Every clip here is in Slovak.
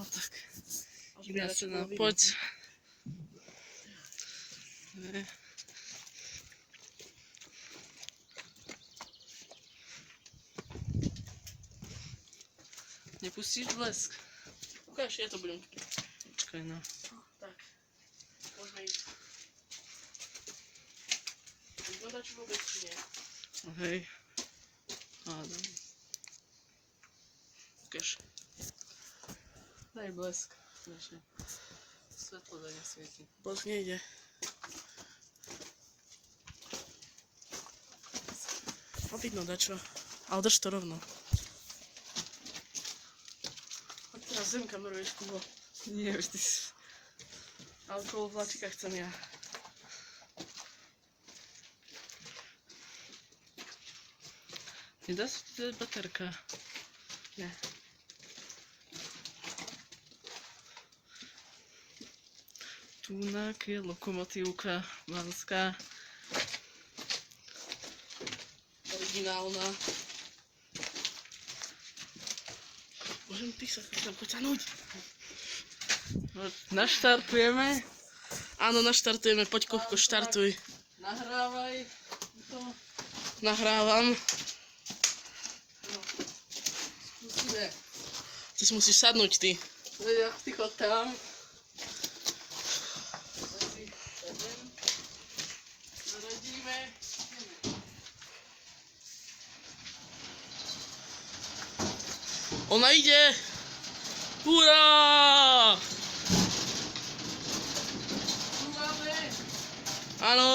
No tak. Jasne, poď. Nepustíš blesk? Ukáž, ja to budem. Počkaj, no. Tak. Môžeme ísť. Vyznáš vôbec, či nie? Hej. Hádam. Ukáž. Daj blesk. Konečne. Svetlo daj nesvieti. Blesk nejde. No vidno dačo. Ale drž to rovno. A teraz zem kameruješ, Kubo. Nie, už ty si... Ale okolo vláčika chcem ja. Nedá sa ti dať baterka? Nie. Tunak je lokomotívka banská. Originálna. Môžem písať, chcem poťahnuť. Naštartujeme. Áno, naštartujeme, poď Kuchko, štartuj. Nahrávaj to. Nahrávam. No. Skúsime. Ty si musíš sadnúť, ty. Ja, ty chod tam. Zaradíme. Ona ide! Hurá! Tu máme! Áno!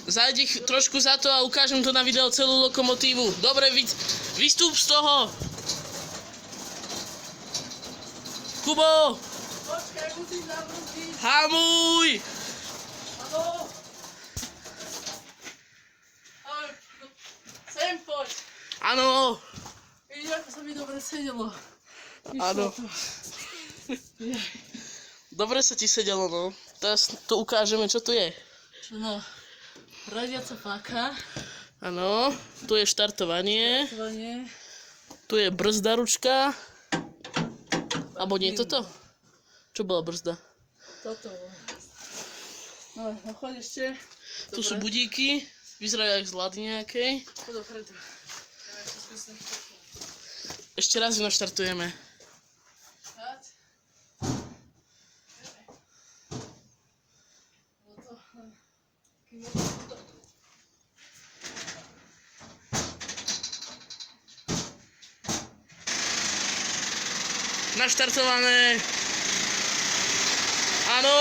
Zajdi trošku za to a ukážem to na videu celú lokomotívu. Dobre, vystúp z toho! Kubo! Počkaj, musím zabrzdiť! Hamuj! Áno! Sem poď! Áno! Vidíš, ako sa mi dobre sedelo. Áno. Dobre sa ti sedelo, no. Teraz to ukážeme, čo tu je. Čo no? Radiaca páka. Áno. Tu je štartovanie. Tu je brzda ručka. Abo nie toto? Čo bola brzda? Toto. No, choď ešte. Tu sú budíky. Vyzerajú jak z lady nejakej. Ešte raz ju naštartujeme. Naštartované. Áno.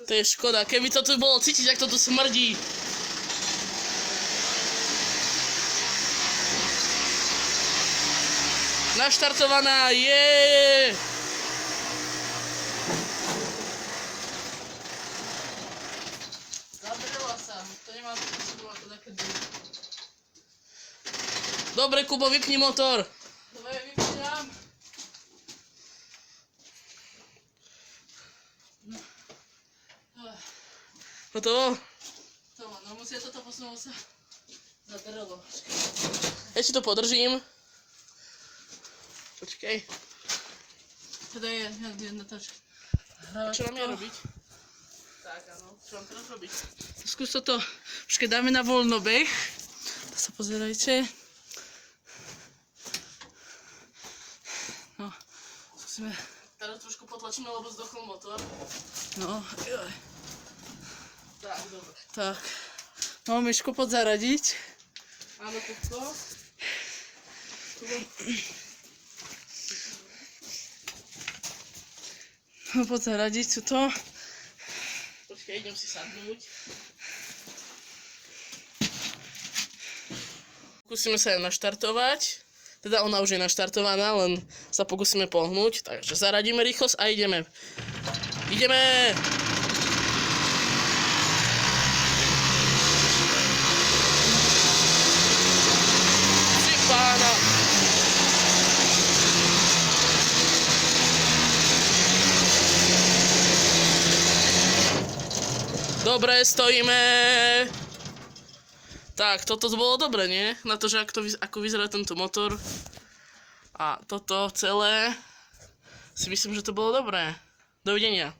To je škoda, keby to tu bolo cítiť, jak to tu smrdí. Naštartovaná je. Zadrela sa, to nemá spôsobu ako také dým. Dobre, Kubo, vypni motor. Dobre, vypínam. Hotovo? Hotovo, no musia toto posunúť sa. Zadrelo. Ja si to podržím. Počkej. Teda je natáčka. Čo mám ja robiť? Tak, áno. Čo mám teraz robiť? Skús toto. Počkej, dáme na voľnobeh. To sa pozerajte. No, skúsime. Teraz trošku potlačíme, lebo zdochol motor. No, joj. Tak, dobre. Tak. No, Myšku, poď zaradiť. Áno, Kuchko. No, poď zaradiť tuto. Počkaj, idem si sadnúť. Pokúsime sa ju naštartovať. Teda ona už je naštartovaná, len sa pokúsime pohnúť. Takže zaradíme rýchlosť a ideme. Ideme! Dobre, stojíme. Tak, toto bolo dobre, nie? Na to, že ako vyzerá tento motor. A toto celé si myslím, že to bolo dobré. Dovidenia.